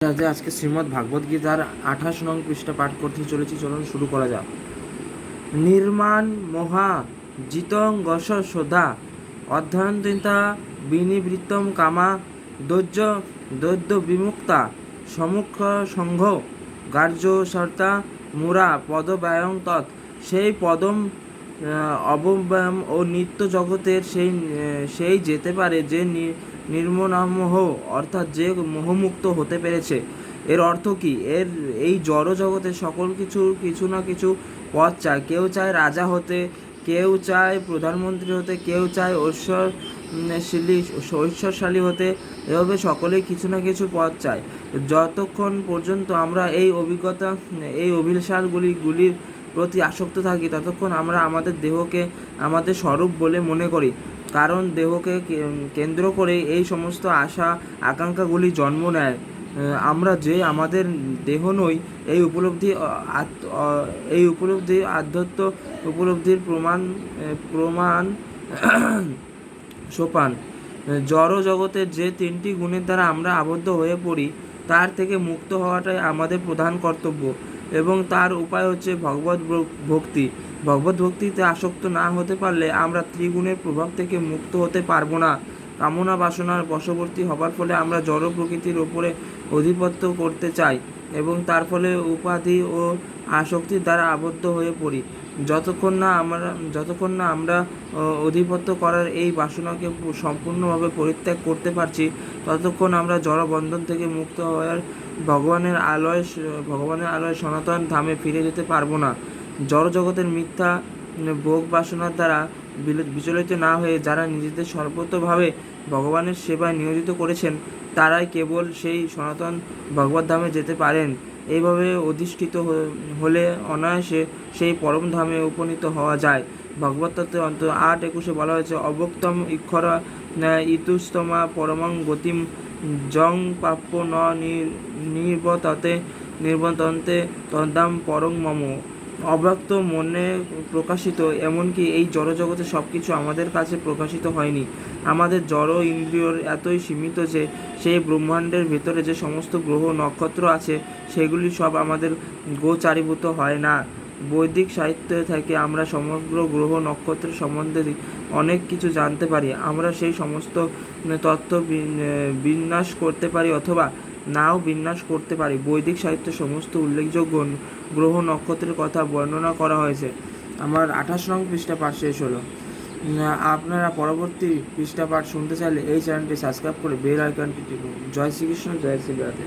আজকে শ্রীমদ্ ভাগবত গীতার 28 নং পৃষ্ঠা পাঠ করতে চলেছি। চলুন শুরু করা যাক। নির্মাণ মহা জিতং গস সোধা অধ্যয়ন্তিতা বিনিবৃত্তম কামা দৈদ্য বিমুক্তা সমুখ সংঘ গার্য সর্তা মুরা পদব্যয়ং তৎ। সেই পদম অবব্যয় ও নিত্য জগতের সেই যেতে পারে যে নির্মনামোহ, অর্থাৎ যে মোহমুক্ত হতে পেরেছে। এর অর্থ কি? এই জড় জগতের সকল কিছু না কিছু পথ চায়। কেউ চায় রাজা হতে, কেউ চায় প্রধানমন্ত্রী হতে, কেউ চায় ঐশ্বরশালী হতে। এভাবে সকলেই কিছু না কিছু পথ চায়। যতক্ষণ পর্যন্ত আমরা এই অভিলাষগুলির প্রতি আসক্ত থাকি, ততক্ষণ আমরা আমাদের দেহকে আমাদের স্বরূপ বলে মনে করি। কারণ দেহকে কেন্দ্র করে এই সমস্ত আশা আকাঙ্ক্ষাগুলি জন্ম নেয়। আমরা যে আমাদের দেহ নই, এই উপলব্ধি আধ্যাত্ম উপলব্ধির প্রমাণ সোপান। জড় জগতের যে 3টি গুণের দ্বারা আমরা আবদ্ধ হয়ে পড়ি, তার থেকে মুক্ত হওয়াটাই আমাদের প্রধান কর্তব্য, এবং তার উপায় হচ্ছে ভগবত ভক্তি। ভগবত ভক্তিতে আসক্ত না হতে পারলে আমরা ত্রিগুণের প্রভাব থেকে মুক্ত হতে পারবো না। কামনা বাসনার বশবর্তী হবার ফলে আমরা জড় প্রকৃতির ওপরে অধিপত্য করতে চাই এবং তার ফলে উপাধি ও আসক্তির দ্বারা আবদ্ধ হয়ে পড়ি। যতক্ষণ না আমরা অধিপত্য করার এই বাসনাকে সম্পূর্ণভাবে পরিত্যাগ করতে পারছি, ততক্ষণ আমরা জড় বন্ধন থেকে মুক্ত হওয়ার ভগবানের আলয় সনাতন ধামে ফিরে যেতে পারবো না। জড় জগতের মিথ্যা ভোগ বাসনার দ্বারা বিচলিত না হয়ে যারা নিজেদের সর্বতোভাবে ভগবানের সেবায় নিয়োজিত করেছেন, তারাই কেবল সেই সনাতন ভগবত ধামে যেতে পারেন। এইভাবে অধিষ্ঠিত হলে অনায়াসে সেই পরম ধামে উপনীত হওয়া যায়। ভগবত তত্ত্বে অন্তত 8:21 বলা হয়েছে, অভক্তম ইক্ষরা ইতুস্তমা পরমং গতিম জং প্রাপ্য ন নির্বতন্তে তদ্ধাম পরং মম। অব্যক্ত মনে প্রকাশিত, এমনকি এই জড়জগতে সব কিছু আমাদের কাছে প্রকাশিত হয়নি। আমাদের জড় ইন্দ্রিয়র এতই সীমিত যে সেই ব্রহ্মাণ্ডের ভেতরে যে সমস্ত গ্রহ নক্ষত্র আছে, সেগুলি সব আমাদের গোচারীভূত হয় না। বৈদিক সাহিত্য থেকে আমরা সমগ্র গ্রহ নক্ষত্রের সম্বন্ধে অনেক কিছু জানতে পারি। আমরা সেই সমস্ত তত্ত্ব বিন্যাস করতে পারি অথবা নাও বিন্যাস করতে পারি। বৈদিক সাহিত্যে সমস্ত উল্লেখযোগ্য গ্রহ নক্ষত্রের কথা বর্ণনা করা হয়েছে। আমার 28 নং পৃষ্ঠা পাঠ শেষ হলো। আপনারা পরবর্তী পৃষ্ঠা পাঠ শুনতে চাইলে এই চ্যানেলটি সাবস্ক্রাইব করে বেল আইকনটি টিপুন। জয় শ্রীকৃষ্ণ, জয় শ্রী রাধে।